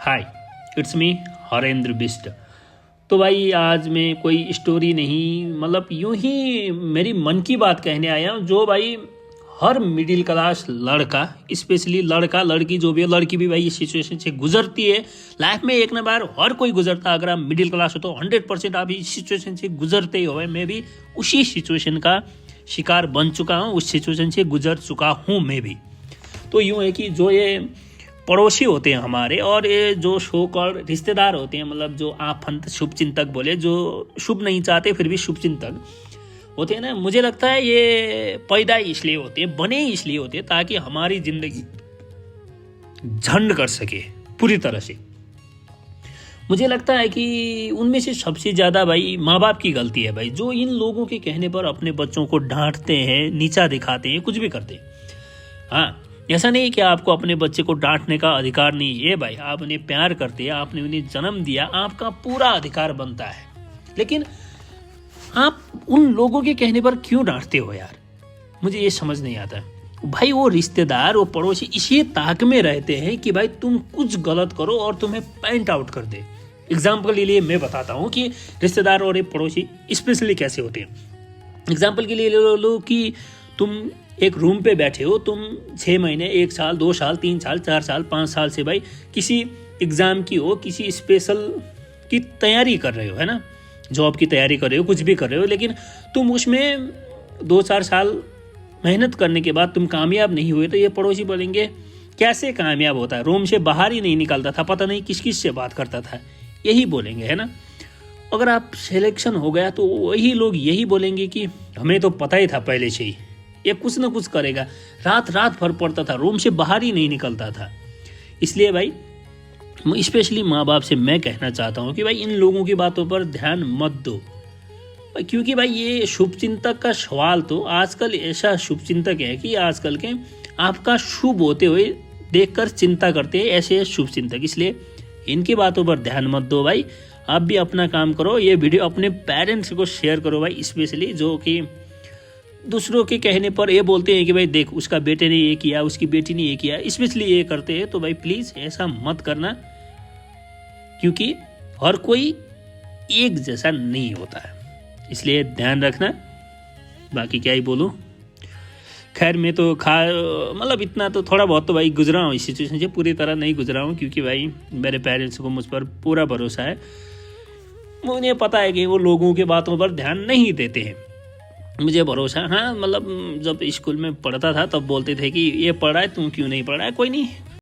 Hi, it's me Harendra Bisht. तो भाई आज मैं कोई स्टोरी नहीं, मतलब यूं ही मेरी मन की बात कहने आया हूं। जो भाई हर मिडिल क्लास लड़का, स्पेशली लड़का लड़की जो भी है, लड़की भी भाई इस सिचुएशन से गुजरती है लाइफ में। एक ना बार हर कोई गुजरता। अगर आप मिडिल क्लास हो तो 100% आप इस सिचुएशन से गुजरते ही हो। भाई मैं भी उसी सिचुएशन का शिकार बन चुका हूँ, उस सिचुएशन से गुजर चुका हूँ मैं भी। तो यूँ है कि जो ये पड़ोसी होते हैं हमारे, और ये जो शो कॉल्ड रिश्तेदार होते हैं, मतलब जो आफंत शुभचिंतक बोले, जो शुभ नहीं चाहते फिर भी शुभचिंतक होते हैं ना, मुझे लगता है ये पैदा इसलिए होते हैं, बने इसलिए होते हैं ताकि हमारी जिंदगी झंड कर सके पूरी तरह से। मुझे लगता है कि उनमें से सबसे ज़्यादा भाई माँ बाप की गलती है भाई, जो इन लोगों के कहने पर अपने बच्चों को डांटते हैं, नीचा दिखाते हैं, कुछ भी करते हैं। हाँ, ऐसा नहीं कि आपको अपने बच्चे को डांटने का अधिकार नहीं है भाई। आप उन्हें प्यार करते हैं, आपने उन्हें जन्म दिया, आपका पूरा अधिकार बनता है। लेकिन आप उन लोगों के कहने पर क्यों डांटते हो यार, मुझे ये समझ नहीं आता भाई। वो रिश्तेदार, वो पड़ोसी इसी ताक में रहते हैं कि भाई तुम कुछ गलत करो और तुम्हें पॉइंट आउट कर दे। एग्जाम्पल के लिए मैं बताता हूँ कि रिश्तेदार और एक पड़ोसी स्पेशली कैसे होते हैं। एग्जाम्पल के लिए ले लो कि तुम एक रूम पे बैठे हो, तुम 6 महीने, 1 साल, 2 साल, 3 साल, 4 साल, 5 साल से भाई किसी एग्ज़ाम की हो, किसी स्पेशल की तैयारी कर रहे हो, है ना, जॉब की तैयारी कर रहे हो, कुछ भी कर रहे हो। लेकिन तुम उसमें 2-4 साल मेहनत करने के बाद तुम कामयाब नहीं हुए, तो ये पड़ोसी बोलेंगे कैसे कामयाब होता है, रूम से बाहर ही नहीं निकलता था, पता नहीं किस किस से बात करता था, यही बोलेंगे, है ना। अगर आप सिलेक्शन हो गया तो वही लोग यही बोलेंगे कि हमें तो पता ही था पहले से ही, ये कुछ ना कुछ करेगा, रात रात भर पड़ता था, रूम से बाहर ही नहीं निकलता था। इसलिए भाई स्पेशली माँ बाप से मैं कहना चाहता हूँ कि भाई इन लोगों की बातों पर ध्यान मत दो, क्योंकि भाई ये शुभचिंतक का सवाल तो आजकल ऐसा शुभचिंतक है कि आजकल के आपका शुभ होते हुए देखकर चिंता करते हैं ऐसे शुभचिंतक। इसलिए इनकी बातों पर ध्यान मत दो भाई, आप भी अपना काम करो। ये वीडियो अपने पेरेंट्स को शेयर करो भाई, स्पेशली जो कि दूसरों के कहने पर ये बोलते हैं कि भाई देख उसका बेटे ने ये किया, उसकी बेटी ने ये किया, स्पेशली ये करते हैं। तो भाई प्लीज़ ऐसा मत करना, क्योंकि हर कोई एक जैसा नहीं होता है, इसलिए ध्यान रखना। बाकी क्या ही बोलूँ, खैर मैं तो मतलब इतना तो थोड़ा बहुत तो भाई गुजरा हूँ इस सिचुएशन से, पूरी तरह नहीं गुजरा हूँ, क्योंकि भाई मेरे पेरेंट्स को मुझ पर पूरा भरोसा है। मुझे पता है कि वो लोगों के बातों पर ध्यान नहीं देते हैं, मुझे भरोसा। हाँ, मतलब जब स्कूल में पढ़ता था तब बोलते थे कि ये पढ़ा है, तुम क्यों नहीं पढ़ा है, कोई नहीं